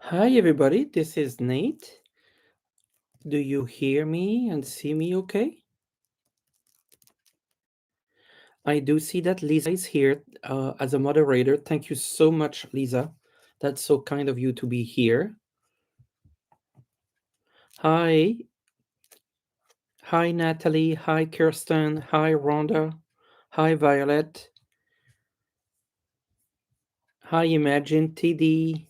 Hi, everybody. This is Nate. Do you hear me and see me okay? I do see that Lisa is here as a moderator. Thank you so much, Lisa. That's so kind of you to be here. Hi. Hi, Natalie. Hi, Kirsten. Hi, Rhonda. Hi, Violet. Hi, Imagine TD.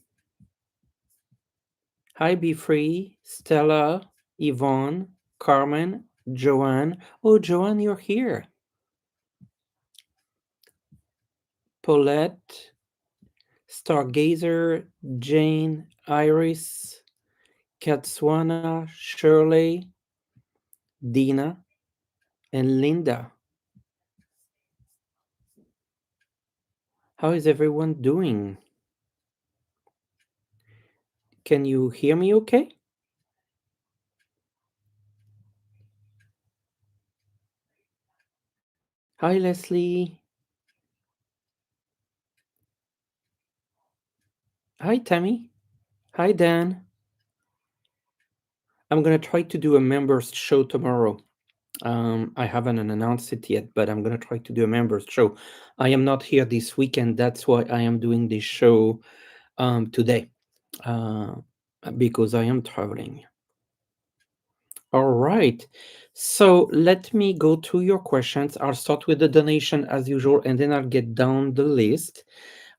Hi, Be Free. Stella. Yvonne. Carmen. Joanne. Oh, Joanne, you're here. Paulette. Stargazer, Jane, Iris, Katswana, Shirley, Dina, and Linda. How is everyone doing? Can you hear me okay? Hi, Leslie. Hi, Tammy. Hi, Dan. I'm going to try to do a members show tomorrow. I haven't announced it yet, but I'm going to try to do a members show. I am not here this weekend. That's why I am doing this show today, uh, because I am traveling. All right. So let me go through your questions. I'll start with the donation as usual, and then I'll get down the list.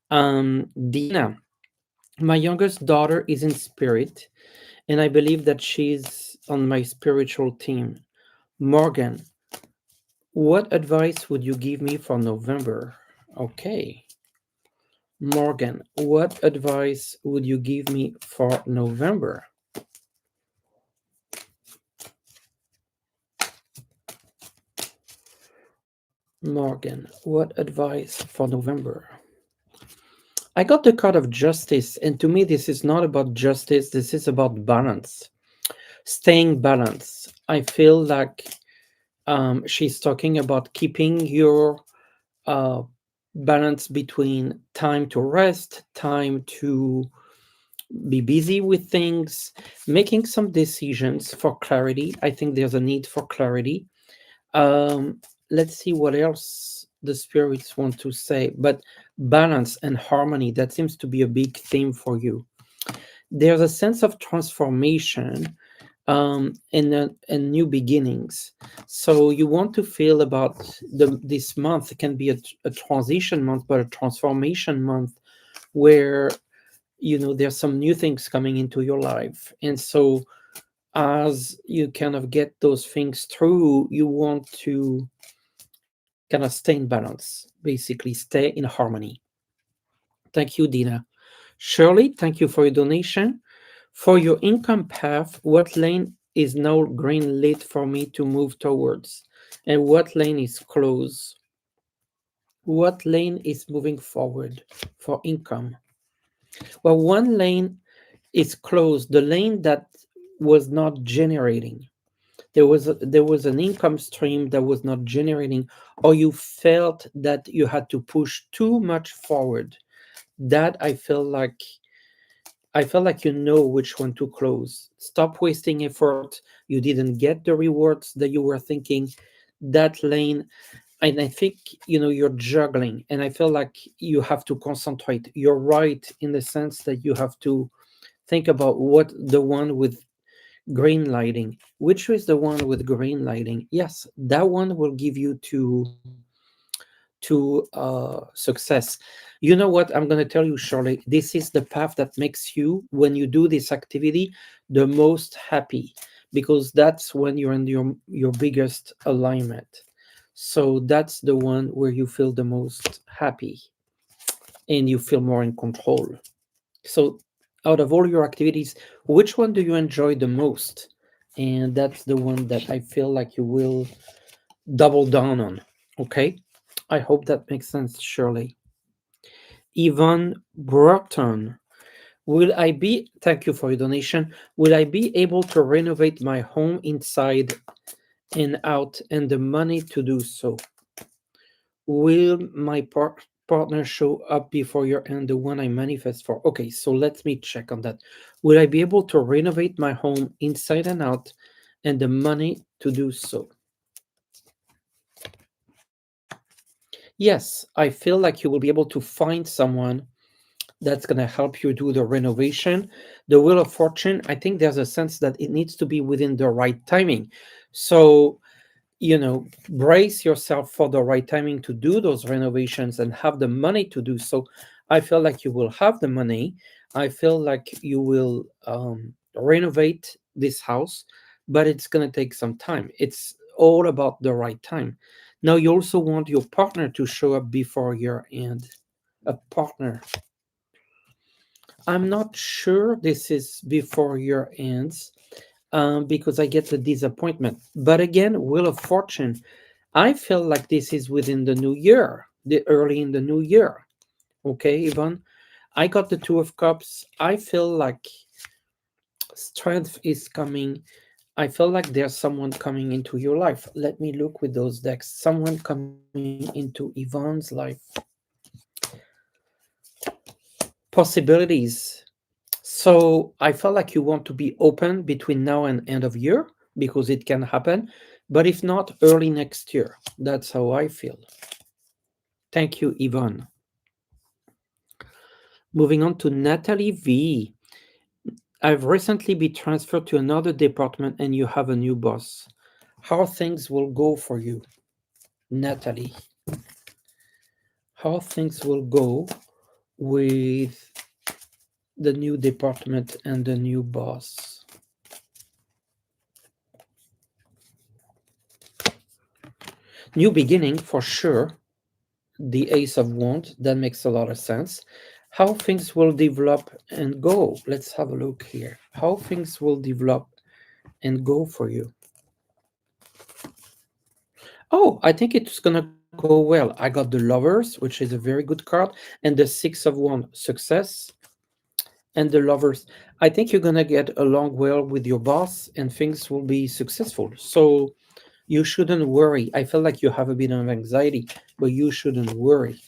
Dina, my youngest daughter is in spirit, and I believe that she's on my spiritual team. Morgan, what advice would you give me for November? Okay. Morgan, what advice would you give me for November? Morgan, what advice for November? I got the card of justice, and to me, this is not about justice, this is about balance, staying balanced. I feel like she's talking about keeping your uh, balance between time to rest, time to be busy with things, making some decisions for clarity. I think there's a need for clarity. Um, let's see what else the spirits want to say. But balance and harmony, that seems to be a big theme for you. There's a sense of transformation and new beginnings. So you want to feel about this month. It can be a transition month, but a transformation month where there's some new things coming into your life. And so as you kind of get those things through, you want to kind of stay in balance, basically stay in harmony. Thank you, Dina. Shirley, thank you for your donation. For your income path, what lane is now green lit for me to move towards? And what lane is closed? What lane is moving forward for income? Well, one lane is closed, the lane that was not generating. There was an income stream that was not generating, or you felt that you had to push too much forward. That I felt like you know which one to close. Stop wasting effort. You didn't get the rewards that you were thinking. That lane, and I think you're juggling, and I feel like you have to concentrate. You're right in the sense that you have to think about what the one with green lighting. Which is the one with green lighting? Yes, that one will give you to success. You know what? I'm going to tell you, Shirley, this is the path that makes you, when you do this activity, the most happy, because that's when you're in your biggest alignment. So that's the one where you feel the most happy and you feel more in control. So out of all your activities, which one do you enjoy the most? And that's the one that I feel like you will double down on. Okay? I hope that makes sense, Shirley. Yvonne Broughton. Thank you for your donation. Will I be able to renovate my home inside and out and the money to do so? Will my partner show up before year end, the one I manifest for? Okay, so let me check on that. Will I be able to renovate my home inside and out and the money to do so? Yes, I feel like you will be able to find someone that's going to help you do the renovation. The Wheel of Fortune, I think there's a sense that it needs to be within the right timing. So, brace yourself for the right timing to do those renovations and have the money to do so. I feel like you will have the money. I feel like you will renovate this house, but it's going to take some time. It's all about the right time. Now, you also want your partner to show up before year end. A partner. I'm not sure this is before year ends because I get the disappointment. But again, Wheel of Fortune, I feel like this is within the new year, the early in the new year. Okay, Yvonne? I got the Two of Cups. I feel like strength is coming. I feel like there's someone coming into your life. Let me look with those decks. Someone coming into Yvonne's life. Possibilities. So I felt like you want to be open between now and end of year because it can happen, but if not, early next year. That's how I feel. Thank you, Yvonne. Moving on to Natalie V. I've recently been transferred to another department and you have a new boss. How things will go for you, Natalie? How things will go with the new department and the new boss? New beginning for sure. The Ace of Wands, that makes a lot of sense. How things will develop and go. Let's have a look here. How things will develop and go for you. Oh, I think it's gonna go well. I got the Lovers, which is a very good card, and the Six of Wands, success, and the Lovers. I think you're gonna get along well with your boss, and things will be successful. So you shouldn't worry. I feel like you have a bit of anxiety, but you shouldn't worry.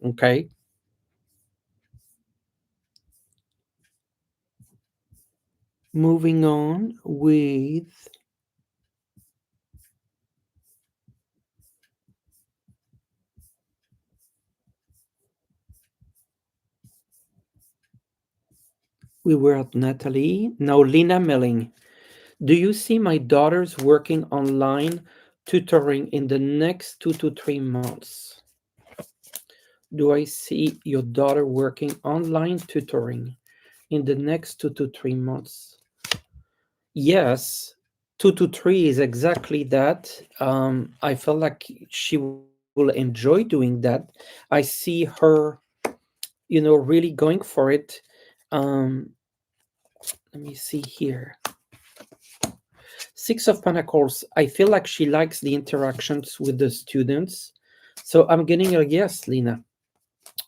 Okay. Moving on with we were at Natalie. Now, Lina Melling. Do you see my daughters working online tutoring in the next 2 to 3 months? Do I see your daughter working online tutoring in the next 2 to 3 months? Yes, 2 to 3 is exactly that. I feel like she will enjoy doing that. I see her, really going for it. Um, Let me see here. Six of Pentacles. I feel like she likes the interactions with the students. So I'm getting a yes, Lina.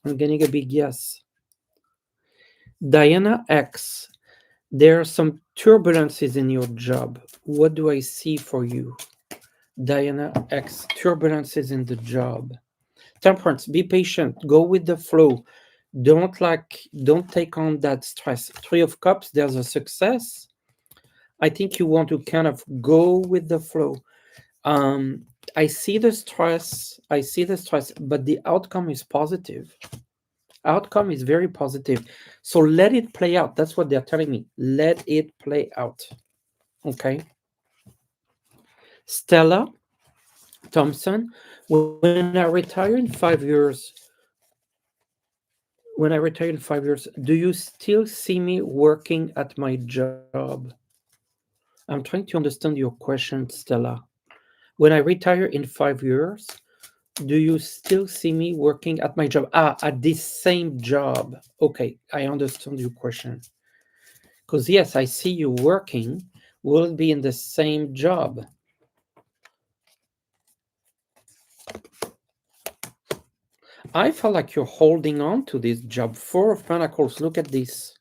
I'm getting a big yes. Diana X. There are some turbulences in your job. What do I see for you? Diana X. Turbulences in the job. Temperance. Be patient. Go with the flow. Don't take on that stress. Three of Cups. There's a success. I think you want to kind of go with the flow. Um, I see the stress. I see the stress, but the outcome is positive. Outcome is very positive. So let it play out. That's what they're telling me. Let it play out. Okay. Stella Thompson, when I retire in 5 years, do you still see me working at my job? I'm trying to understand your question, Stella. When I retire in 5 years, do you still see me working at my job? At this same job. Okay, I understand your question. Because yes, I see you working. Will it be in the same job? I feel like you're holding on to this job. Four of Pentacles, look at this.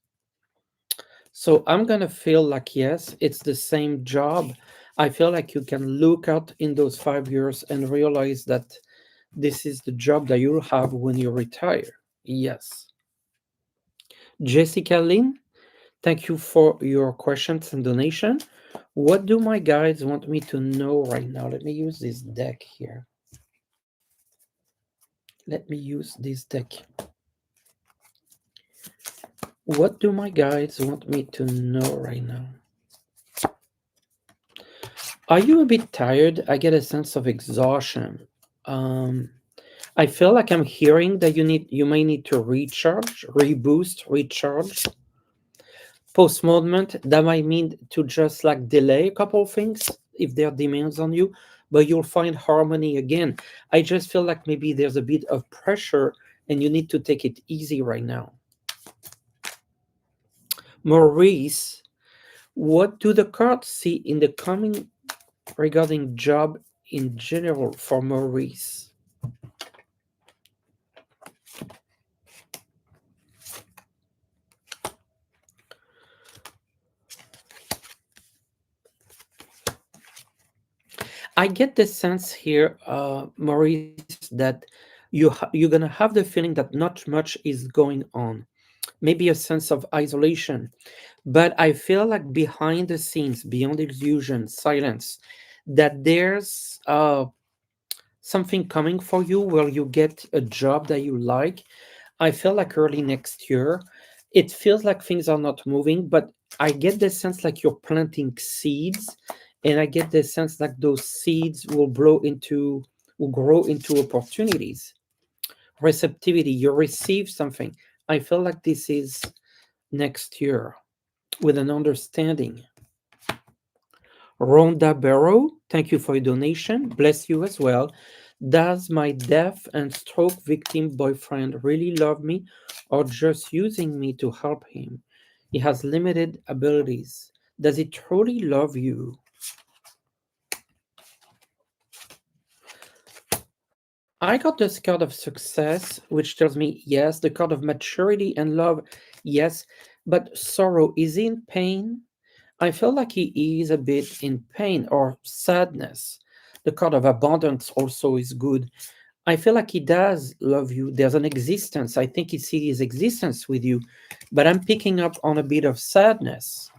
So I'm going to feel like, yes, it's the same job. I feel like you can look out in those 5 years and realize that This is the job that you'll have when you retire. Yes. Jessica Lynn, thank you for your questions and donation. What do my guides want me to know right now? Let me use this deck here. Let me use this deck. What do my guides want me to know right now? Are you a bit tired? I get a sense of exhaustion. Um, I feel like I'm hearing that you may need to recharge, reboost, recharge. Post movement, that might mean to just like delay a couple of things if there are demands on you, but you'll find harmony again. I just feel like maybe there's a bit of pressure and you need to take it easy right now. Maurice, what do the cards see in the coming regarding job in general for Maurice? I get the sense here, Maurice, that you're gonna have the feeling that not much is going on. Maybe a sense of isolation, but I feel like behind the scenes, beyond illusion, silence, that there's something coming for you where you get a job that you like. I feel like early next year, it feels like things are not moving, but I get the sense like you're planting seeds, and I get the sense like those seeds will grow into opportunities. Receptivity, you receive something. I feel like this is next year with an understanding. Rhonda Barrow, thank you for your donation. Bless you as well. Does my deaf and stroke victim boyfriend really love me or just using me to help him? He has limited abilities. Does he truly love you? I got this card of success, which tells me yes. The card of maturity and love, yes. But sorrow, is he in pain? I feel like he is a bit in pain or sadness. The card of abundance also is good. I feel like he does love you. There's an existence. I think he sees his existence with you, but I'm picking up on a bit of sadness.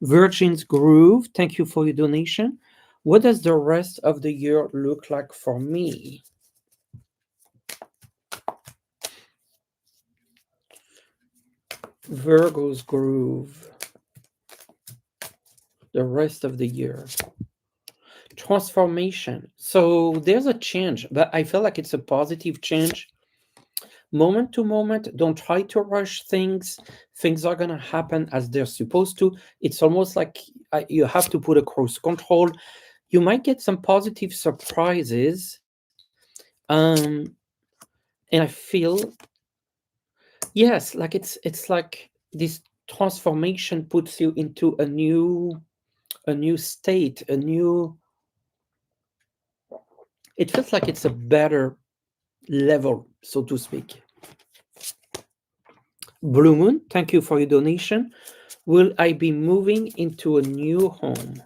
Virgin's Groove, thank you for your donation. What does the rest of the year look like for me? Virgo's Groove, the rest of the year. Transformation. So there's a change, but I feel like it's a positive change. Moment to moment, don't try to rush things. Things are going to happen as they're supposed to. It's almost like you have to put a cruise control. You might get some positive surprises. And I feel, yes, like it's like this transformation puts you into a new state, it feels like it's a better level, so to speak. Blue Moon, thank you for your donation. Will I be moving into a new home?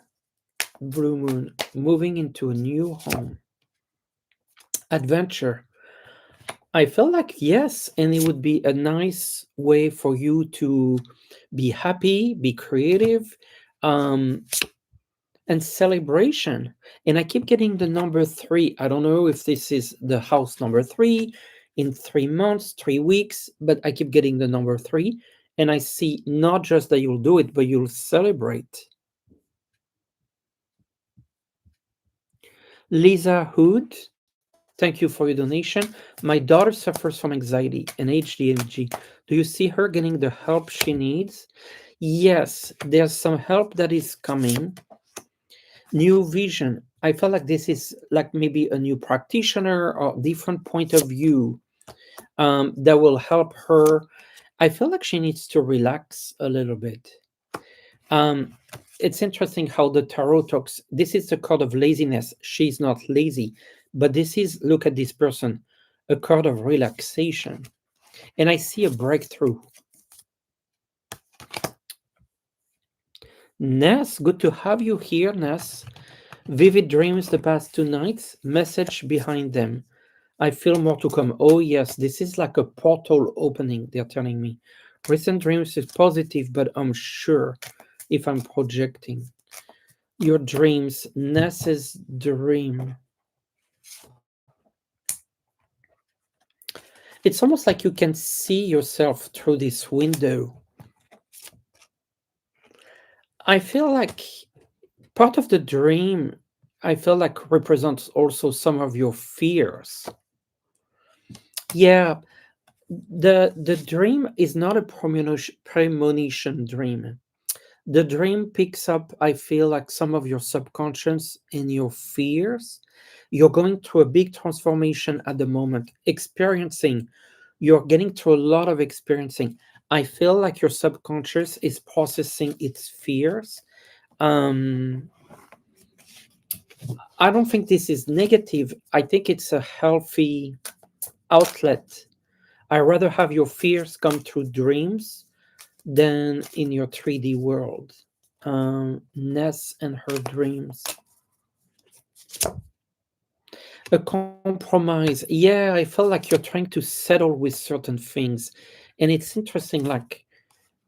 Blue Moon, moving into a new home. Adventure. I feel like yes, and it would be a nice way for you to be happy, be creative, um, and celebration. And I keep getting the number three. I don't know if this is the house number three in 3 months, 3 weeks, but I keep getting the number three. And I see not just that you'll do it, but you'll celebrate. Lisa Hood, thank you for your donation. My daughter suffers from anxiety and ADHD. Do you see her getting the help she needs? Yes, there's some help that is coming. New vision. I feel like this is like maybe a new practitioner or different point of view that will help her. I feel like she needs to relax a little bit. Um, it's interesting how the tarot talks. This is a card of laziness. She's not lazy, but this is, look at this person, a card of relaxation. And I see a breakthrough. Ness, good to have you here, Ness. Vivid dreams the past 2 nights, message behind them. I feel more to come. Oh, yes, this is like a portal opening, they're telling me. Recent dreams is positive, but I'm sure if I'm projecting. Your dreams, Ness's dream. It's almost like you can see yourself through this window. I feel like part of the dream, I feel like represents also some of your fears. Yeah, the dream is not a premonition dream. The dream picks up, I feel like, some of your subconscious and your fears. You're going through a big transformation at the moment, experiencing, you're getting through a lot of experiencing. I feel like your subconscious is processing its fears. Um, I don't think this is negative. I think it's a healthy outlet. I rather have your fears come through dreams than in your 3D world. Ness and her dreams. A compromise. Yeah, I felt like you're trying to settle with certain things. And it's interesting, like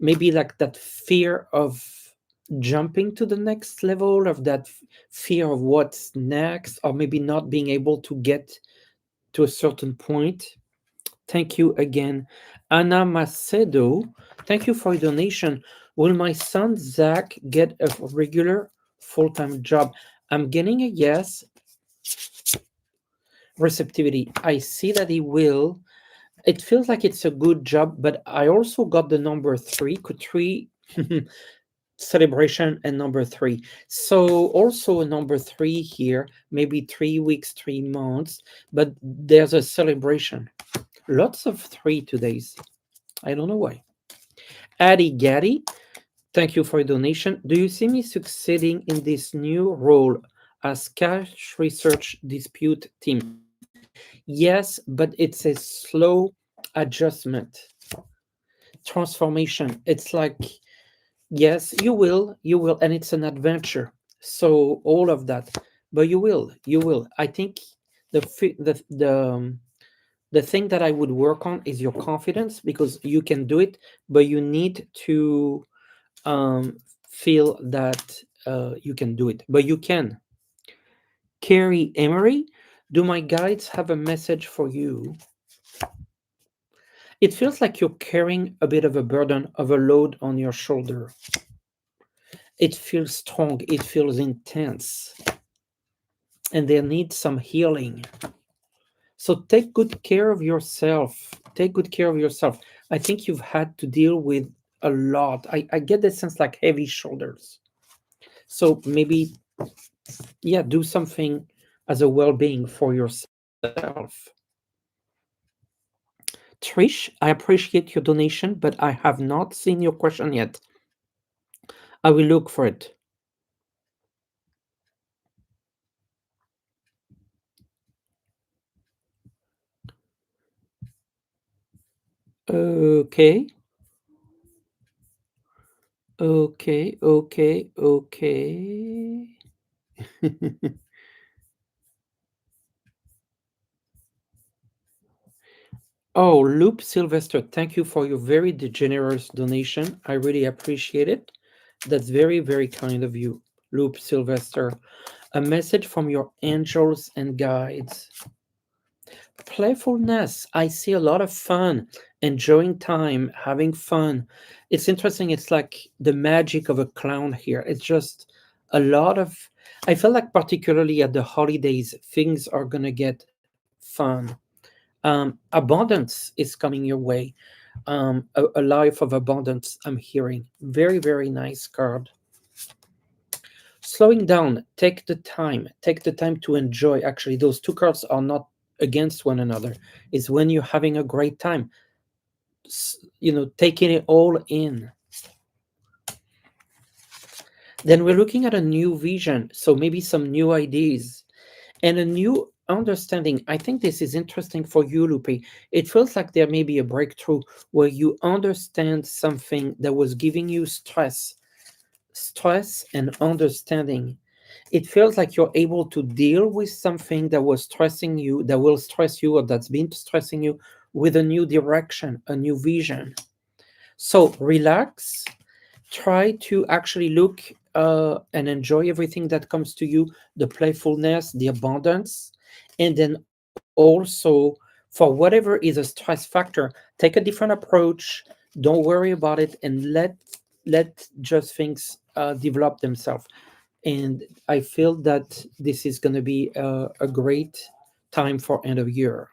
maybe like that fear of jumping to the next level, of that fear of what's next, or maybe not being able to get to a certain point. Thank you again. Anna Macedo, thank you for your donation. Will my son Zach get a regular full time job? I'm getting a yes. Receptivity. I see that he will. It feels like it's a good job, but I also got the number three, could three celebration and number three. So also a number three here, maybe 3 weeks, 3 months, but there's a celebration. Lots of three today's. I don't know why. Addy Gaddy, thank you for your donation. Do you see me succeeding in this new role as cash research dispute team? Yes, but it's a slow adjustment, transformation. It's like, yes, you will, and it's an adventure. So all of that, but you will. I think the thing that I would work on is your confidence, because you can do it, but you need to feel that you can do it, but you can. Carrie Emery, do my guides have a message for you? It feels like you're carrying a bit of a burden, of a load on your shoulder. It feels strong, it feels intense, and they need some healing. So take good care of yourself. Take good care of yourself. I think you've had to deal with a lot. I get the sense like heavy shoulders. So maybe, yeah, do something as a well being for yourself. Trish, I appreciate your donation, but I have not seen your question yet. I will look for it. Okay, okay. Oh, Loop Sylvester, thank you for your very generous donation. I really appreciate it. That's very, very kind of you, Loop Sylvester. A message from your angels and guides. Playfulness. I see a lot of fun, enjoying time, having fun. It's interesting. It's like the magic of a clown here. It's just a lot of. I feel like, particularly at the holidays, things are going to get fun. Abundance is coming your way. A life of abundance, I'm hearing. Very, very nice card. Slowing down, take the time to enjoy. Actually, those two cards are not against one another. It's when you're having a great time, taking it all in. Then we're looking at a new vision, so maybe some new ideas and a new understanding. I think this is interesting for you, Lupe. It feels like there may be a breakthrough where you understand something that was giving you stress and understanding. It feels like you're able to deal with something that was stressing you, that will stress you, or that's been stressing you, with a new direction, a new vision. So relax, try to actually look and enjoy everything that comes to you, the playfulness, the abundance, and then also for whatever is a stress factor, take a different approach. Don't worry about it, and let just things develop themselves. And I feel that this is going to be a great time for end of year.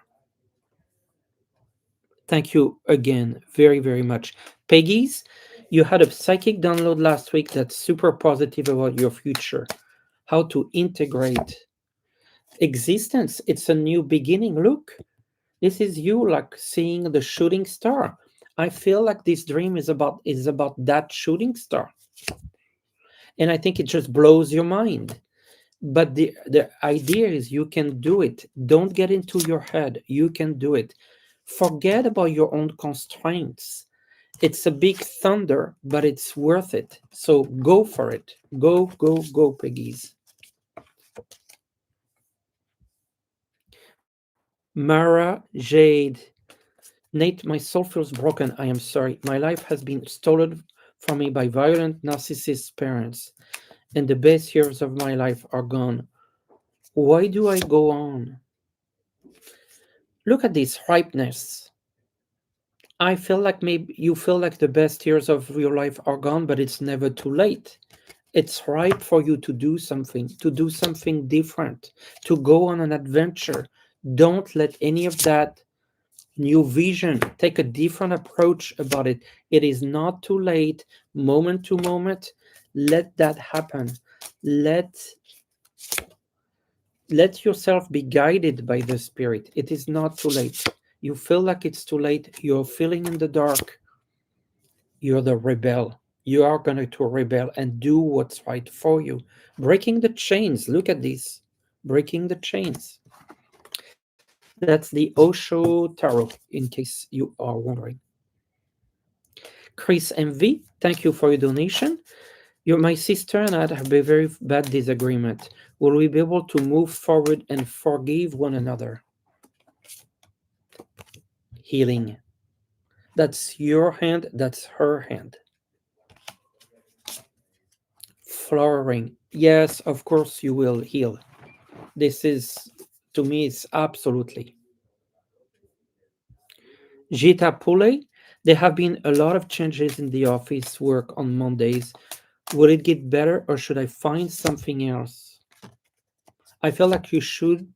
Thank you again very, very much. Peggy's, you had a psychic download last week that's super positive about your future. How to integrate existence. It's a new beginning. Look, this is you like seeing the shooting star. I feel like this dream is about that shooting star. And I think it just blows your mind. But the idea is you can do it. Don't get into your head. You can do it. Forget about your own constraints. It's a big thunder, but it's worth it. So go for it. Go, go, go, piggies. Mara Jade. Nate, my soul feels broken. I am sorry. My life has been stolen from me by violent narcissist parents, and the best years of my life are gone. Why do I go on? Look at this ripeness. I feel like maybe you feel like the best years of your life are gone, but it's never too late. It's ripe for you to do something different, to go on an adventure. Don't let any of that new vision take a different approach about it. It is not too late, moment to moment. Let that happen. Let let yourself be guided by the spirit. It is not too late. You feel like it's too late. You're feeling in the dark. You're the rebel. You are going to rebel and do what's right for you. Breaking the chains. Look at this. Breaking the chains. That's the Osho Tarot, in case you are wondering. Chris MV, thank you for your donation. My sister and I have a very bad disagreement. Will we be able to move forward and forgive one another? Healing. That's your hand, that's her hand. Flowering. Yes, of course you will heal. This is, to me, it's absolutely. Gita Pule, there have been a lot of changes in the office work on Mondays. Will it get better or should I find something else? I feel like you should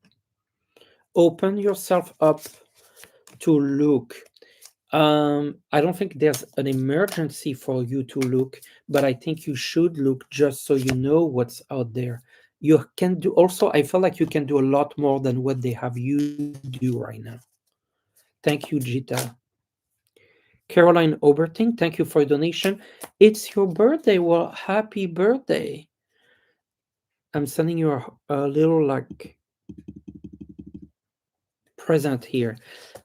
open yourself up to look. I don't think there's an emergency for you to look, but I think you should look just so you know what's out there. You can do also, I feel like you can do a lot more than what they have you do right now. Thank you, Jita. Caroline Oberting, thank you for your donation. It's your birthday. Well, happy birthday. I'm sending you a little like present here.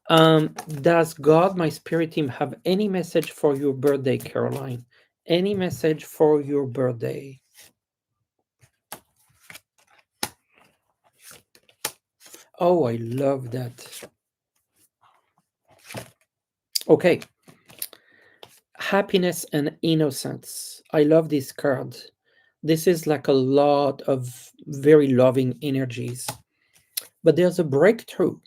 Does God, my spirit team, have any message for your birthday, Caroline? Any message for your birthday? Oh, I love that. Okay. Happiness and innocence. I love this card. This is like a lot of very loving energies. But there's a breakthrough.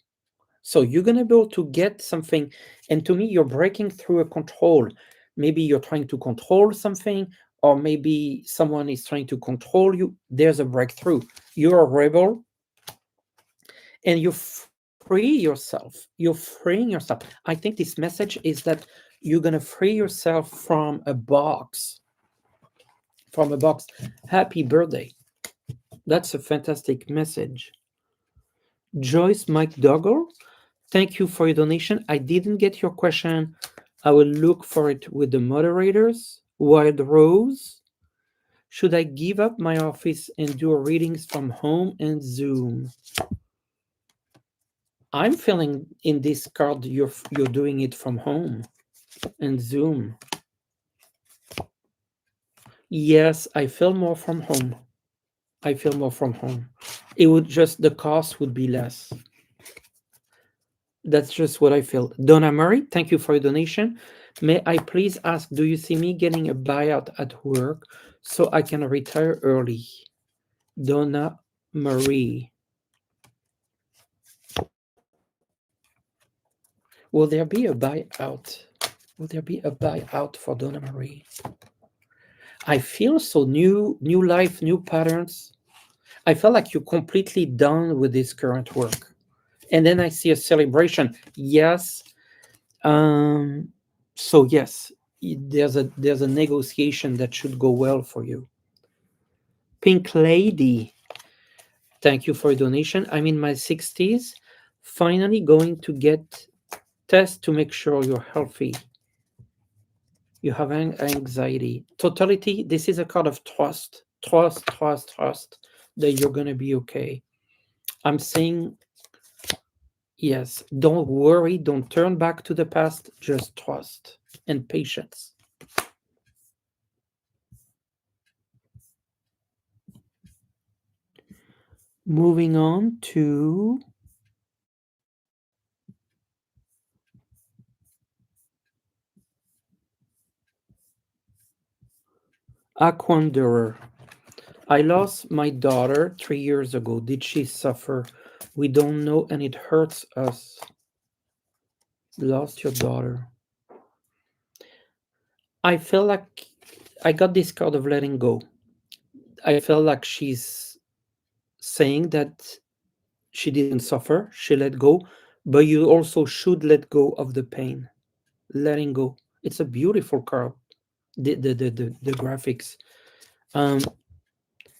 So you're going to be able to get something. And to me, you're breaking through a control. Maybe you're trying to control something, or maybe someone is trying to control you. There's a breakthrough. You're a rebel and you free yourself. You're freeing yourself. I think this message is that you're going to free yourself from a box. From a box. Happy birthday. That's a fantastic message. Joyce McDougall, thank you for your donation. I didn't get your question. I will look for it with the moderators. Wild Rose, should I give up my office and do readings from home and Zoom? I'm feeling in this card you're doing it from home and Zoom. Yes, I feel more from home. I feel more from home. It would just, the cost would be less. That's just what I feel. Donna Murray, thank you for your donation. May I please ask, do you see me getting a buyout at work so I can retire early? Donna Marie. Will there be a buyout? Will there be a buyout for Donna Marie? I feel so new life, new patterns. I felt like you're completely done with this current work. And then I see a celebration. Yes. Um, so yes, there's a negotiation that should go well for you. Pink Lady, thank you for your donation. I'm in my 60s, finally going to get tests to make sure you're healthy. You have anxiety. Totality, this is a card of trust. Trust that you're going to be okay. I'm saying yes. Don't worry. Don't turn back to the past. Just trust and patience. Moving on to Aquanderer. I lost my daughter 3 years ago. Did she suffer? We don't know, and it hurts us. Lost your daughter. I feel like I got this card of letting go. I felt like she's saying that she didn't suffer, she let go, but you also should let go of the pain. Letting go. It's a beautiful card. The graphics. Um,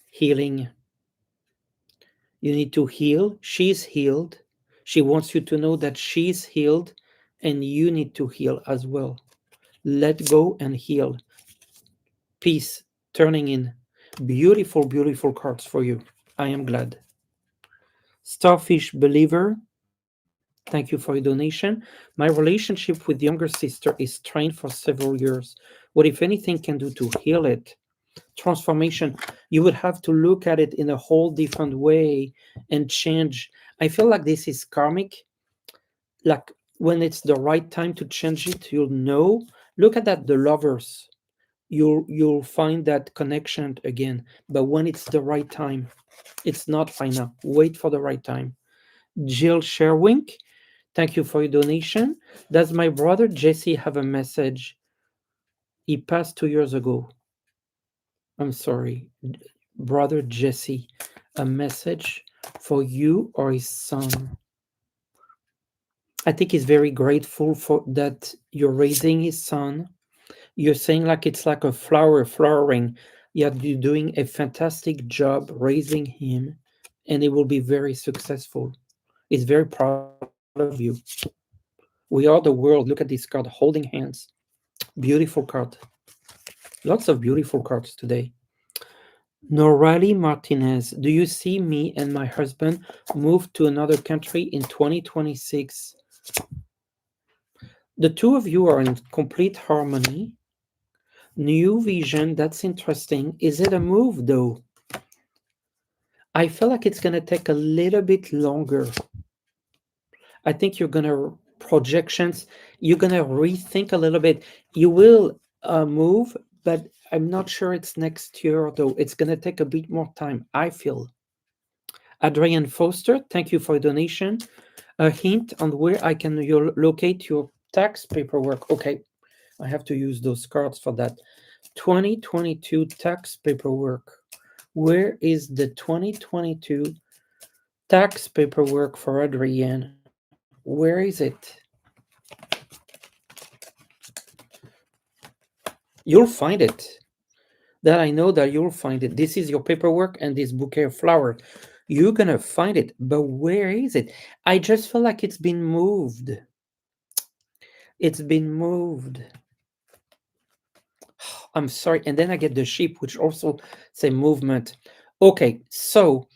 Healing. You need to heal. She's healed. She wants you to know that she's healed and you need to heal as well. Let go and heal. Peace. Turning in. Beautiful, beautiful cards for you. I am glad. Starfish Believer, thank you for your donation. My relationship with younger sister is strained for several years. What, if anything, can do to heal it? Transformation. You would have to look at it in a whole different way and change. I feel like this is karmic. Like when it's the right time to change it, you'll know. Look at that, the lovers. You'll find that connection again. But when it's the right time, it's not final. Wait for the right time. Jill Sherwink, thank you for your donation. Does my brother Jesse have a message? He passed 2 years ago. I'm sorry. Brother Jesse, a message for you or his son? I think he's very grateful for that you're raising his son. You're saying like it's like a flower flowering. Yet you're doing a fantastic job raising him, and he will be very successful. He's very proud of you. We are the world. Look at this card, holding hands. Beautiful card. Lots of beautiful cards today. Norali Martinez, do you see me and my husband move to another country in 2026? The two of you are in complete harmony. New vision, that's interesting. Is it a move though? I feel like it's going to take a little bit longer. I think you're going to projections, you're going to rethink a little bit. You will move, but I'm not sure it's next year though. It's going to take a bit more time, I feel. Adrian Foster, thank you for your donation. A hint on where I can locate your tax paperwork. Okay, I have to use those cards for that. 2022 tax paperwork. Where is the 2022 tax paperwork for Adrienne? Where is it? You'll find it. That I know that you'll find it. This is your paperwork and this bouquet of flower. You're gonna find it, but where is it? I just feel like it's been moved. It's been moved. I'm sorry. And then I get the sheep, which also say movement. Okay, so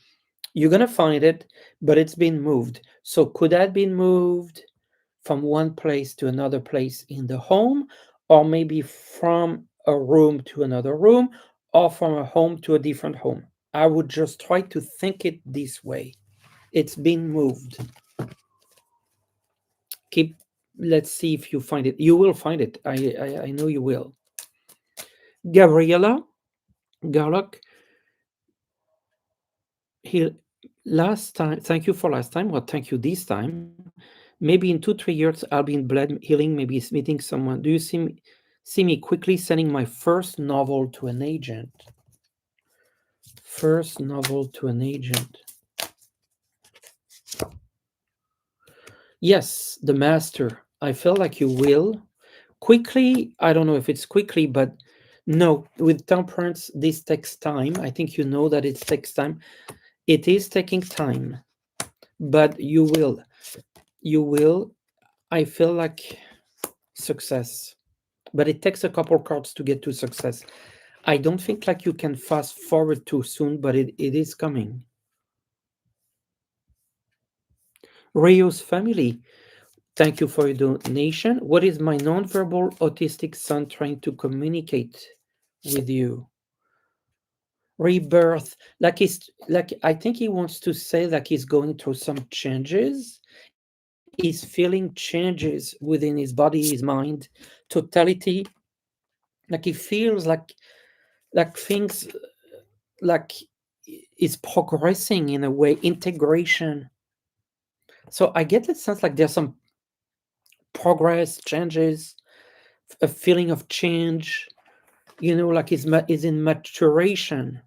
you're gonna find it, but it's been moved. So could that be moved from one place to another place in the home, or maybe from a room to another room, or from a home to a different home? I would just try to think it this way. It's been moved. Keep. Let's see if you find it. You will find it. I know you will. Gabriella Garlock, he last time. Thank you for last time. Well, thank you this time. Maybe in 2-3 years I'll be in blood healing. Maybe meeting someone. Do you see me quickly sending my first novel to an agent? First novel to an agent. Yes, the master. I feel like you will. Quickly, I don't know if it's quickly, but no, with temperance, this takes time. I think you know that it takes time. It is taking time, but you will. You will. I feel like success, but it takes a couple cards to get to success. I don't think like you can fast forward too soon, but it is coming. Rio's family. Thank you for your donation. What is my nonverbal autistic son trying to communicate with you? Rebirth. Like I think he wants to say like he's going through some changes. He's feeling changes within his body, his mind, totality. Like he feels like things like is progressing in a way, integration. So I get the sense like there's some progress, changes, a feeling of change, like is in maturation.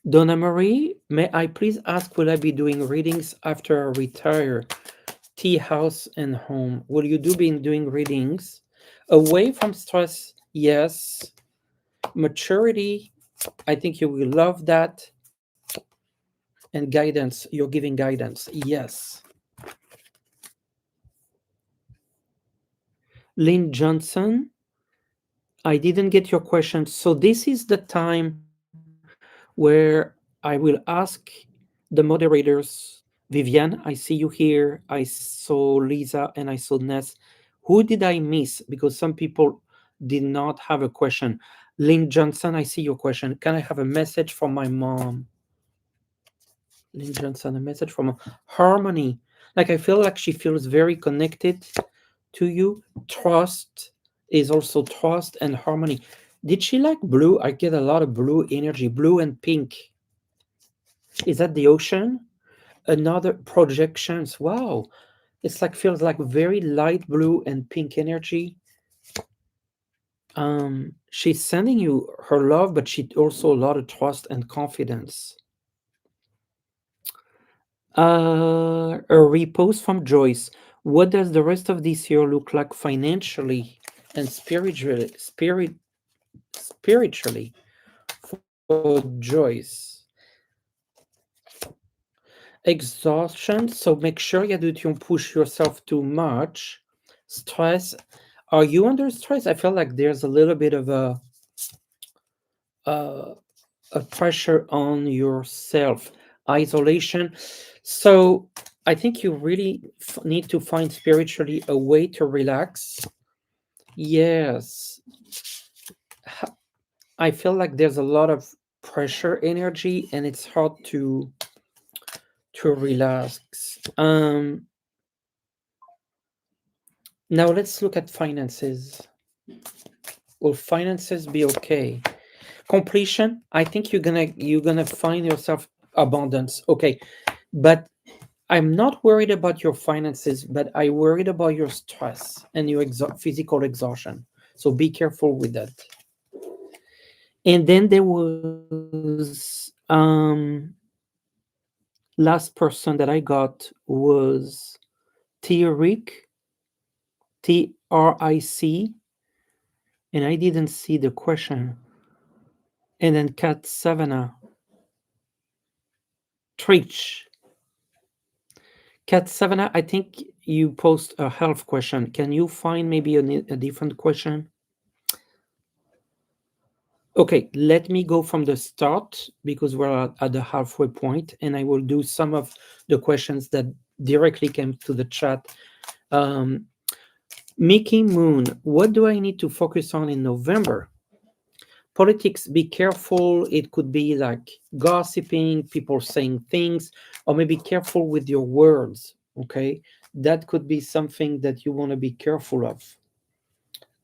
Donna Marie, may I please ask, will I be doing readings after I retire? Tea house and home. Will you do been doing readings? Away from stress, yes. Maturity, I think you will love that. And guidance, you're giving guidance, yes. Lynn Johnson, I didn't get your question. So this is the time where I will ask the moderators, Vivian, I see you here. I saw Lisa and I saw Ness. Who did I miss? Because some people did not have a question. Lynn Johnson, I see your question. Can I have a message from my mom? Lynn Johnson, a message from Harmony. Like I feel like she feels very connected to you. Trust is also trust and harmony. Did she like blue? I get a lot of blue energy, blue and pink. Is that the ocean? Another projections. Wow. It's like feels like very light blue and pink energy. She's sending you her love, but she also a lot of trust and confidence. A repost from Joyce. What does the rest of this year look like financially and spiritually for Joyce? Exhaustion. So make sure you don't push yourself too much. Stress. Are you under stress? I feel like there's a little bit of uh, a pressure on yourself, isolation. So I think you really need to find spiritually a way to relax. Yes, I feel like there's a lot of pressure energy and it's hard to relax. Now let's look at finances. Will finances be okay? Completion, I think you're gonna find yourself abundance. Okay, but I'm not worried about your finances, but I worried about your stress and your physical exhaustion. So be careful with that. And then there was last person that I got was Tric, Tric, and I didn't see the question. And then Cat Savannah, Trich. Cat Savannah, I think you post a health question. Can you find maybe a different question? Okay, let me go from the start because we're at the halfway point, and I will do some of the questions that directly came to the chat. Um, Mickey Moon, what do I need to focus on in November? Politics, be careful. It could be like gossiping, people saying things, or maybe careful with your words. Okay, that could be something that you want to be careful of.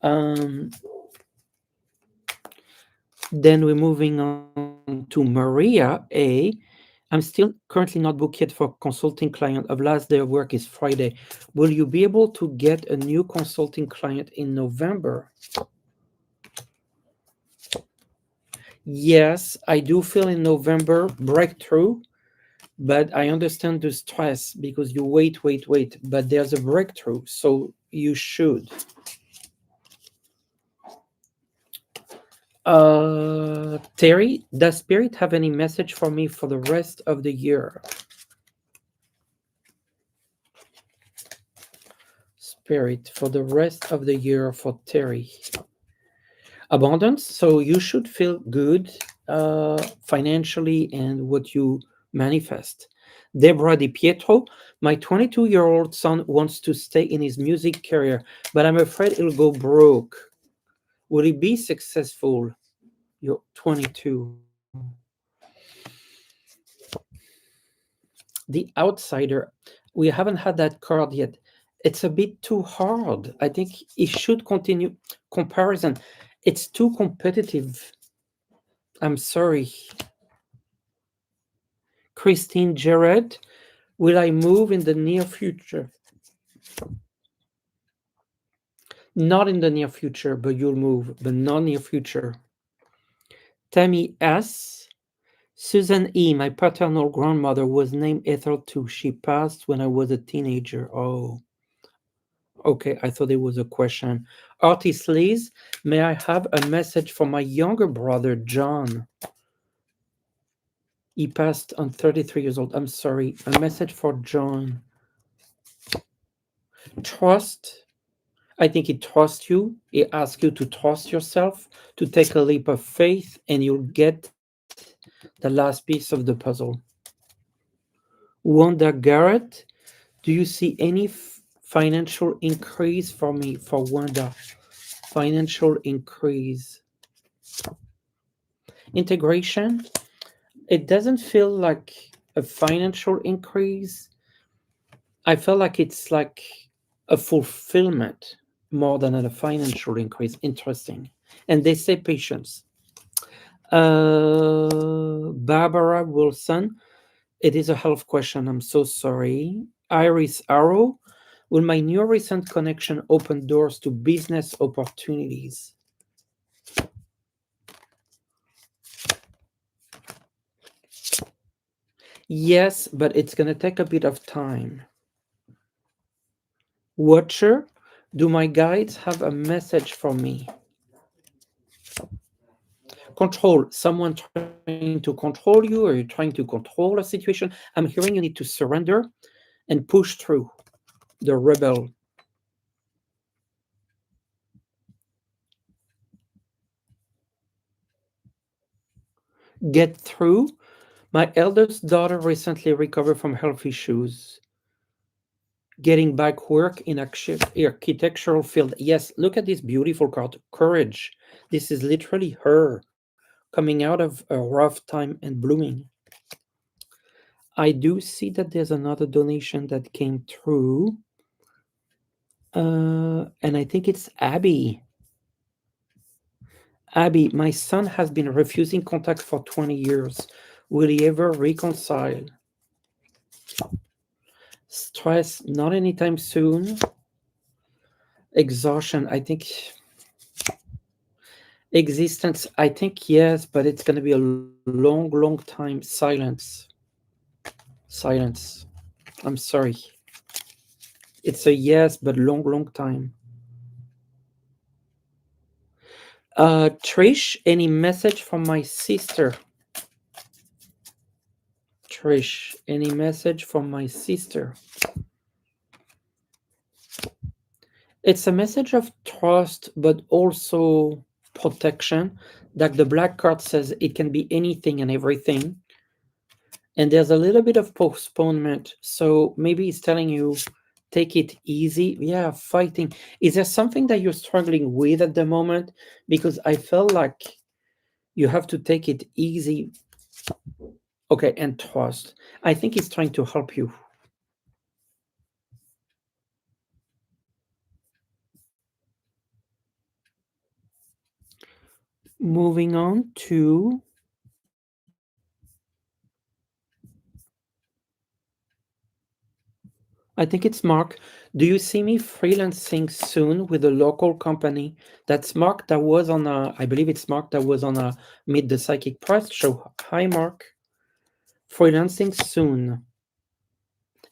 Um, then we're moving on to Maria A. I'm still currently not booked yet for consulting client. Of last day of work is Friday. Will you be able to get a new consulting client in November? Yes, I do feel in November breakthrough, but I understand the stress because you wait, but there's a breakthrough, so you should. Terry, does Spirit have any message for me for the rest of the year? Spirit, for the rest of the year for Terry. Abundance, so you should feel good financially and what you manifest. Deborah Di Pietro, my 22-year-old son wants to stay in his music career, but I'm afraid he'll go broke. Will he be successful? You're 22. The outsider, we haven't had that card yet. It's a bit too hard. I think it should continue. Comparison, it's too competitive. I'm sorry. Christine Jared, will I move in the near future? Not in the near future, but you'll move, but not near future. Tammy S. Susan E., my paternal grandmother, was named Ethel too. She passed when I was a teenager. Oh, okay. I thought it was a question. Artist Liz, may I have a message for my younger brother, John? He passed on 33 years old. I'm sorry. A message for John. Trust. I think he trusts you. He asks you to trust yourself, to take a leap of faith, and you'll get the last piece of the puzzle. Wanda Garrett, do you see any financial increase for me, for Wanda? Financial increase. Integration, it doesn't feel like a financial increase. I feel like it's like a fulfillment more than a financial increase. Interesting. And they say patience. Barbara Wilson, it is a health question. I'm so sorry. Iris Arrow, will my new recent connection open doors to business opportunities? Yes, but it's going to take a bit of time. Watcher, do my guides have a message for me? Control, someone trying to control you, or you're trying to control a situation. I'm hearing you need to surrender and push through the rebel. Get through. My eldest daughter recently recovered from health issues. Getting back work in architectural field. Yes, look at this beautiful card, courage. This is literally her coming out of a rough time and blooming. I do see that there's another donation that came through. And I think it's Abby. Abby, my son has been refusing contact for 20 years. Will he ever reconcile? Stress, not anytime soon. Exhaustion, I think. Existence, I think yes, but it's going to be a long time. Silence. Silence. I'm sorry. It's a yes, but long time. Trish, any message from my sister? Trish, any message from my sister? It's a message of trust, but also protection. Like the black card says, it can be anything and everything. And there's a little bit of postponement. So maybe it's telling you Take it easy. Yeah, fighting. Is there something that you're struggling with at the moment? Because I felt like you have to take it easy. Okay, and trust. I think he's trying to help you. Moving on to, I think it's Mark. Do you see me freelancing soon with a local company? That's Mark that was on a, I believe it's Mark that was on a Meet the Psychic Press show. Hi, Mark. Freelancing soon.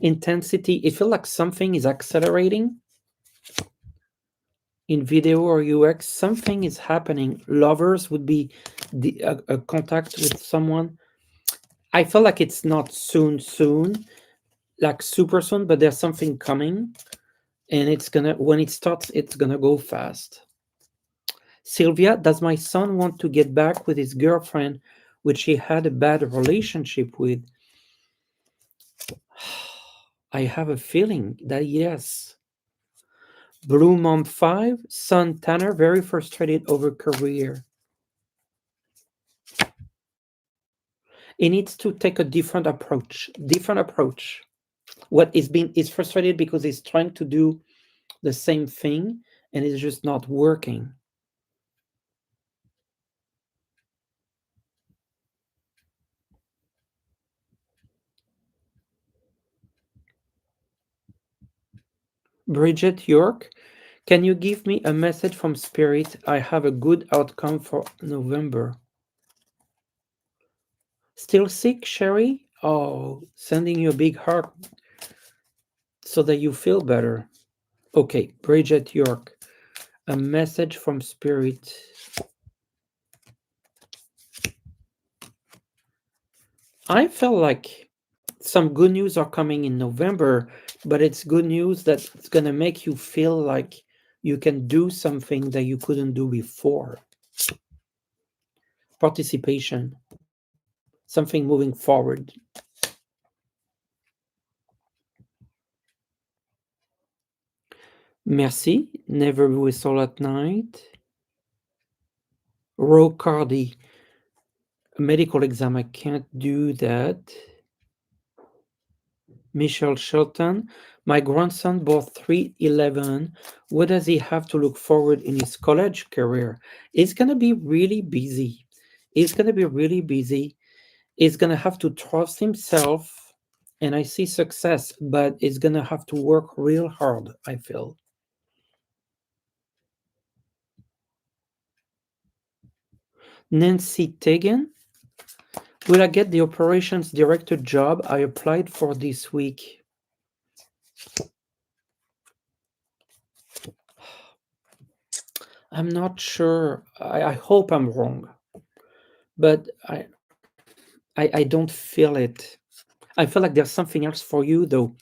Intensity. It feels like something is accelerating in video or UX. Something is happening. Lovers would be a contact with someone. I feel like it's not soon, like super soon, but there's something coming, and it's gonna when it starts, it's gonna go fast. Sylvia, does my son want to get back with his girlfriend, which he had a bad relationship with? I have a feeling that yes. Blue Mom 5, son Tanner, very frustrated over career. He needs to take a different approach. Different approach. What is being is frustrated because he's trying to do the same thing and it's just not working. Bridget York, can you give me a message from Spirit? I have a good outcome for November. Still sick, Sherry? Oh, sending you a big heart so that you feel better. Okay, Bridget York, a message from Spirit. I feel like some good news are coming in November, but it's good news that it's going to make you feel like you can do something that you couldn't do before. Participation, something moving forward. Merci, never whistle at night. Rocardi, a medical exam, I can't do that. Michelle Shelton, my grandson bought 311. What does he have to look forward in his college career? He's going to be really busy. He's going to be really busy. He's going to have to trust himself. And I see success, but he's going to have to work real hard, I feel. Nancy Tegan, will I get the operations director job I applied for this week? I'm not sure. I hope I'm wrong, but I don't feel it. I feel like there's something else for you though,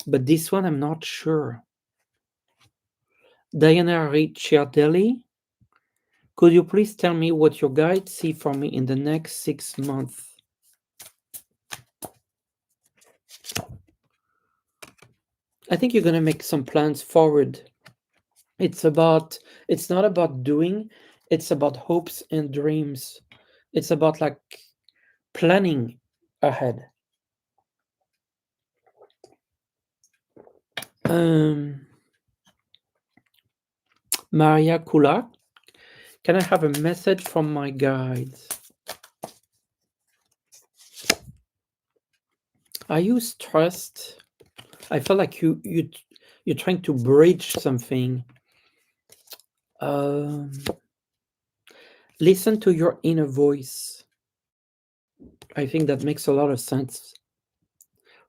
but this one I'm not sure. Diana Ricciardelli, could you please tell me what your guides see for me in the next 6 months? I think you're gonna make some plans forward. It's not about doing, it's about hopes and dreams. It's about like planning ahead. Um, Maria Kula, can I have a message from my guides? Are you stressed? I feel like you're trying to bridge something. Um, Listen to your inner voice. I think that makes a lot of sense.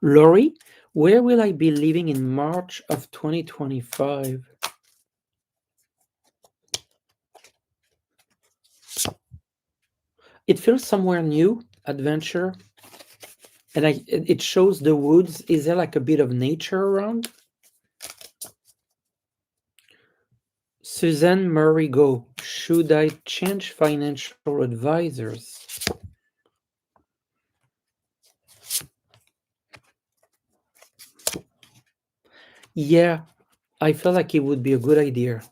Lori, where will I be living in March of 2025? It feels somewhere new, adventure, and it shows the woods. Is there like a bit of nature around? Suzanne Murray Go, should I change financial advisors? Yeah, I feel like it would be a good idea.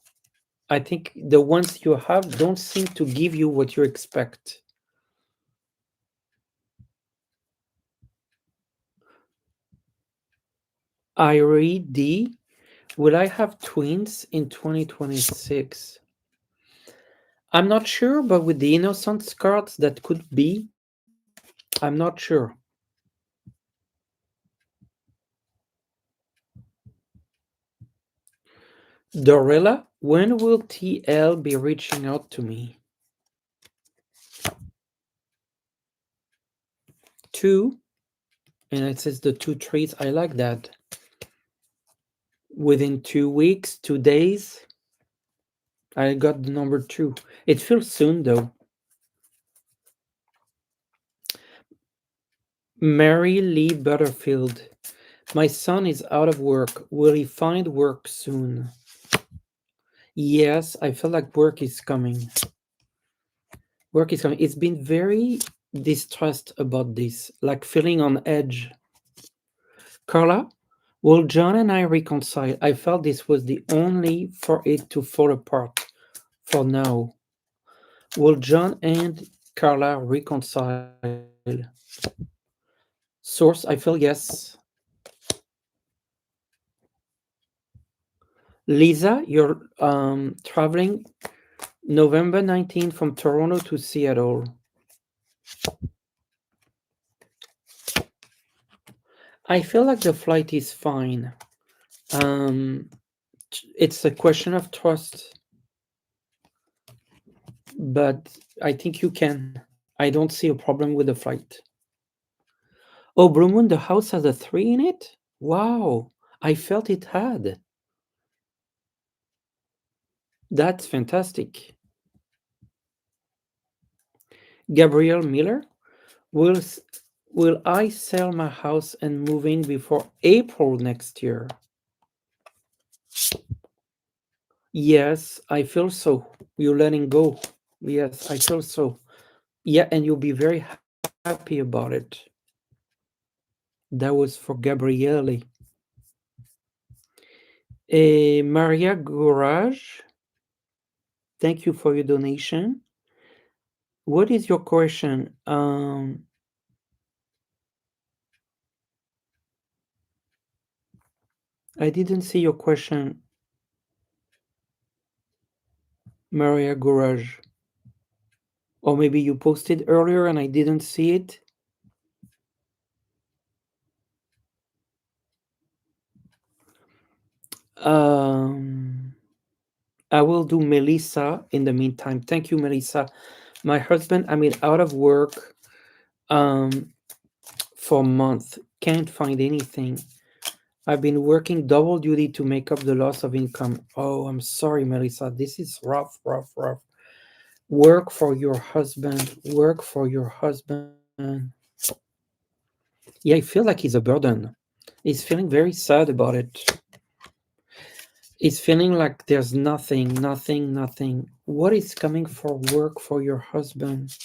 I think the ones you have don't seem to give you what you expect. I read D. Will I have twins in 2026? I'm not sure, but with the innocence cards, that could be. I'm not sure. Dorella, when will TL be reaching out to me? Two, and it says the two traits. I like that. Within 2 weeks, 2 days, I got the number two. It feels soon though. Mary Lee Butterfield. My son is out of work. Will he find work soon? Yes, I feel like work is coming. Work is coming. It's been very distressed about this, like feeling on edge. Carla, will John and I reconcile? I felt this was the only for it to fall apart for now. Will John and Carla reconcile? Source, I feel yes. Lisa, you're traveling November 19th from Toronto to Seattle. I feel like the flight is fine. Um, it's a question of trust, but I think you can. I don't see a problem with the flight. Oh, Blue Moon, the house has a three in it? Wow, I felt it had. That's fantastic. Gabrielle Miller, will s- will I sell my house and move in before April next year? Yes, I feel so. You're letting go. Yes, I feel so. Yeah, and you'll be very happy about it. That was for Gabriele. Maria Gourage, thank you for your donation. What is your question? I didn't see your question, Maria Gourage. Or maybe you posted earlier and I didn't see it. Um, I will do Melissa in the meantime. Thank you, Melissa. My husband, I mean, out of work um, for a month. Can't find anything. I've been working double duty to make up the loss of income. Oh, I'm sorry, Melissa. This is rough, rough, rough. Work for your husband. Work for your husband. Yeah, I feel like he's a burden. He's feeling very sad about it. He's feeling like there's nothing, nothing, nothing. What is coming for work for your husband?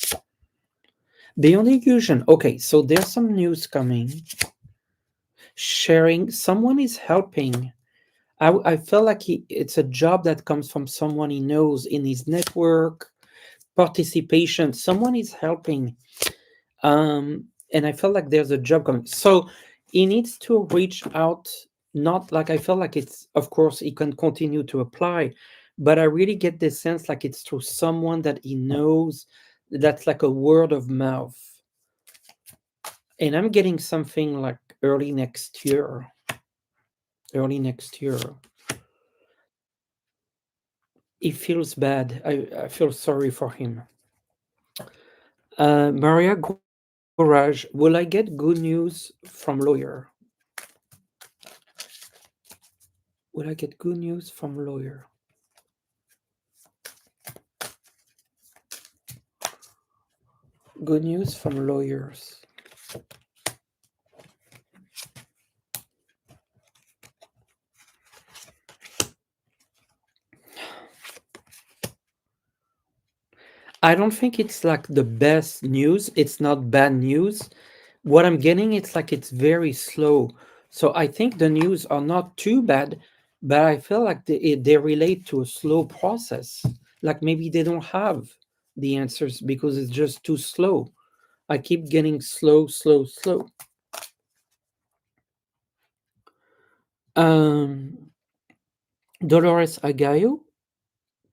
Beyond illusion. Okay, so there's some news coming. Sharing. Someone is helping. I feel like it's a job that comes from someone he knows in his network, participation. Someone is helping. And I felt like there's a job coming. So he needs to reach out. Not like I feel like it's, of course, he can continue to apply, but I really get this sense like it's through someone that he knows. That's like a word of mouth. And I'm getting something like early next year. Early next year. He feels bad. I feel sorry for him. Maria Gourage, will I get good news from lawyer? Will I get good news from lawyer? Good news from lawyers. I don't think it's like the best news. It's not bad news. What I'm getting, it's like it's very slow. So I think the news are not too bad, but I feel like they relate to a slow process. Like maybe they don't have the answers because it's just too slow. I keep getting slow, slow, slow. Um, Dolores Agayo,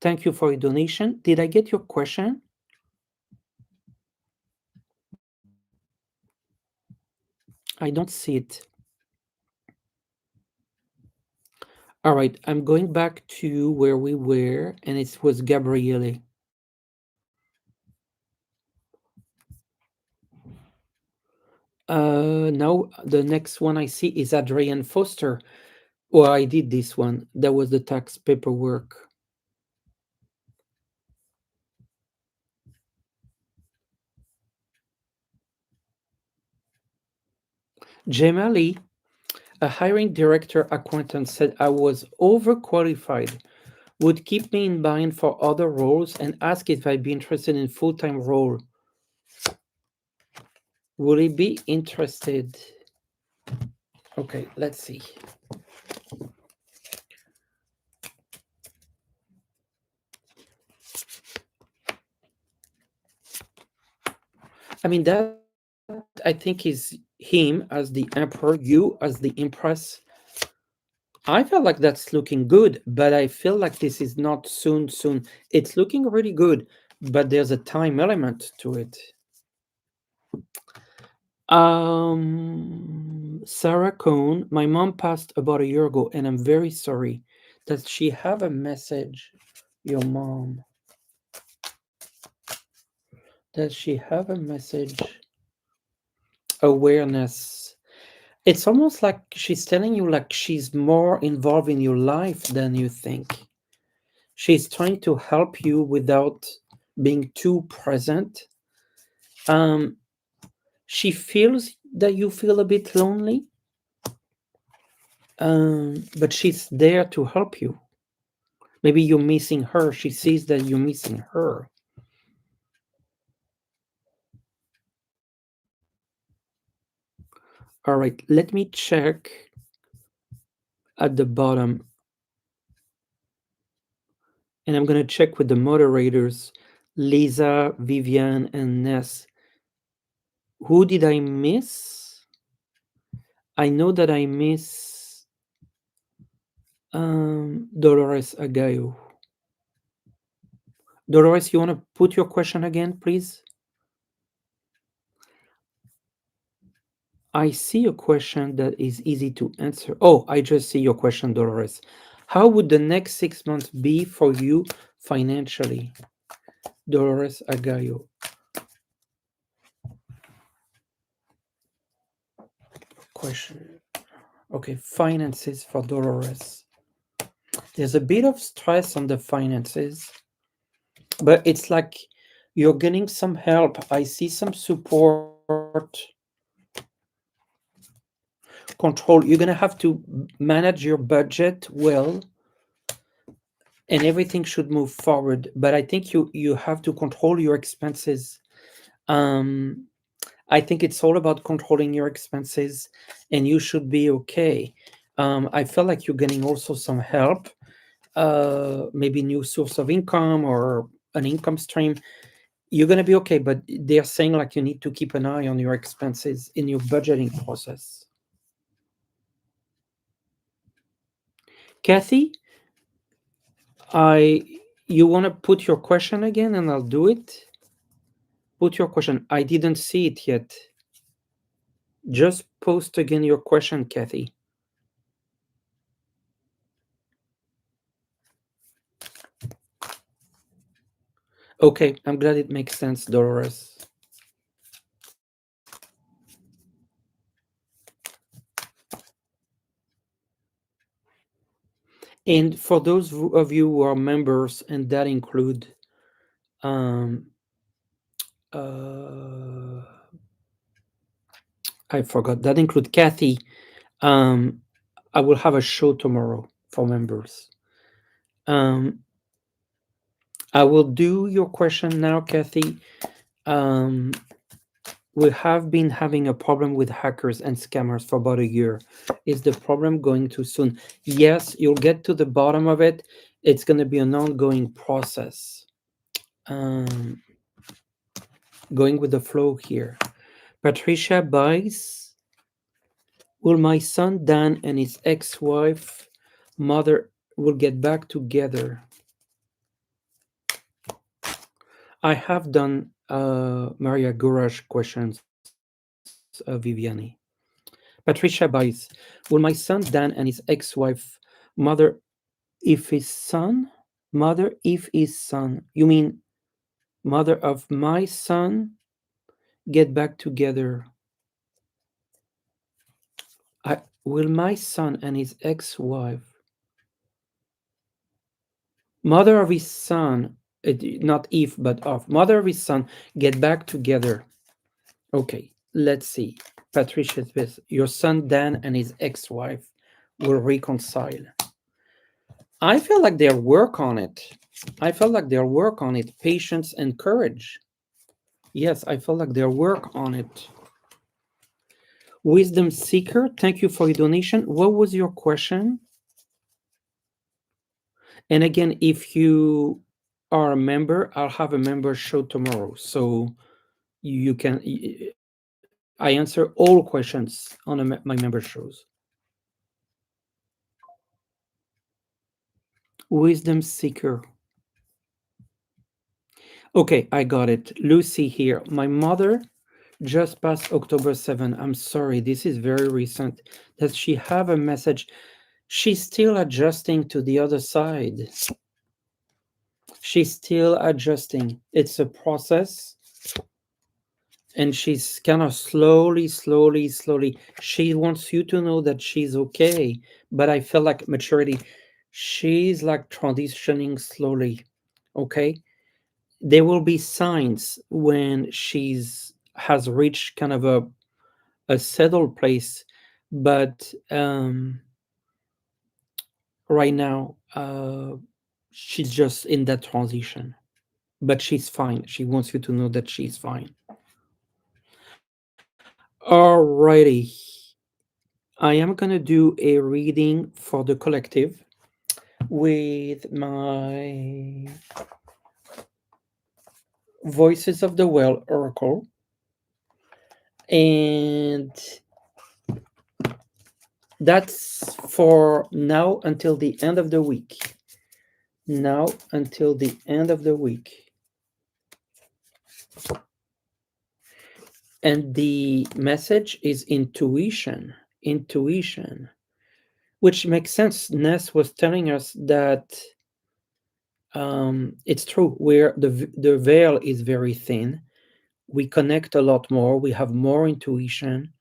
thank you for your donation. Did I get your question? I don't see it. All right, I'm going back to where we were, and it was Gabriele. Now the next one I see is Adrian Foster. Well, I did this one. That was the tax paperwork. Jamali, a hiring director acquaintance, said I was overqualified, would keep me in mind for other roles, and ask if I'd be interested in full-time role. Would he be interested? Okay, let's see. I mean, that I think is him as the emperor, you as the empress. I feel like that's looking good, but I feel like this is not soon, soon. It's looking really good, but there's a time element to it. Sarah Cohn, my mom passed about a year ago, and I'm very sorry. Does she have a message? Your mom. Does she have a message? Awareness. It's almost like she's telling you like she's more involved in your life than you think. She's trying to help you without being too present. Um, she feels that you feel a bit lonely, but she's there to help you. Maybe you're missing her. She sees that you're missing her. All right, let me check at the bottom, and I'm going to check with the moderators, Lisa, Vivian, and Ness. Who did I miss? I know that I miss Dolores Agayo. Dolores, you want to put your question again, please? I see a question that is easy to answer. Oh, I just see your question, Dolores. How would the next 6 months be for you financially? Dolores Agayo. Question. Okay, finances for Dolores. There's a bit of stress on the finances, but it's like you're getting some help. I see some support. Control. You're going to have to manage your budget well, and everything should move forward. But I think you have to control your expenses. Um, I think it's all about controlling your expenses, and you should be okay. I feel like you're getting also some help, maybe new source of income or an income stream. You're gonna be okay, but they're saying like you need to keep an eye on your expenses in your budgeting process. Kathy, I you want to put your question again, and I'll do it. Put your question. I didn't see it yet. Just post again your question, Kathy. Okay, I'm glad it makes sense, Dolores. And for those of you who are members, and that include, um, uh, I forgot, that include Kathy. Um, I will have a show tomorrow for members. Um, I will do your question now, Kathy. Um, We have been having a problem with hackers and scammers for about a year. Is the problem going too soon? Yes, you'll get to the bottom of it. It's going to be an ongoing process. Um, Going with the flow here. Patricia buys. Will my son Dan and his ex-wife mother will get back together? I have done Maria Guraj questions, Viviani. Patricia buys. Will my son Dan and his ex-wife mother if his son? Mother if his son. You mean mother of my son get back together? Will my son and his ex-wife, mother of his son, not if but of, mother of his son get back together? Okay, let's see. Patricia Smith, your son Dan and his ex-wife will reconcile. I feel like they'll work on it. I feel like they'll work on it. Patience and courage. Yes, I feel like they'll work on it. Wisdom Seeker, thank you for your donation. What was your question? And again, if you are a member, I'll have a member show tomorrow. So you can, I answer all questions on my member shows. Wisdom Seeker. Okay, I got it. Lucy here. My mother just past October 7. I'm sorry, this is very recent. Does she have a message? She's still adjusting to the other side. She's still adjusting. It's a process. And she's kind of slowly. She wants you to know that she's okay. But I feel like maturity. She's like transitioning slowly. Okay. There will be signs when she's has reached kind of a settled place, but right now she's just in that transition, but she's fine. She wants you to know that she's fine. Alrighty, I am gonna do a reading for the collective with my Voices of the Well Oracle, and that's for now until the end of the week. Now until the end of the week. And the message is intuition. Intuition. Which makes sense. Ness was telling us that it's true, where the veil is very thin. We connect a lot more. We have more intuition.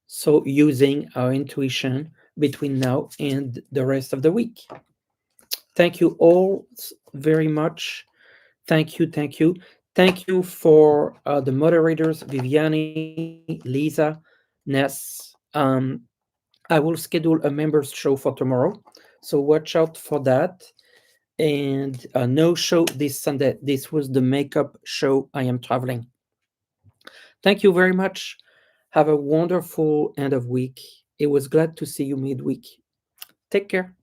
So using our intuition between now and the rest of the week. Thank you all very much. Thank you, thank you. Thank you for the moderators, Viviani, Lisa, Ness. I will schedule a members show for tomorrow, so watch out for that. And no show this Sunday. This was the makeup show. I am traveling. Thank you very much. Have a wonderful end of week. It was glad to see you midweek. Take care.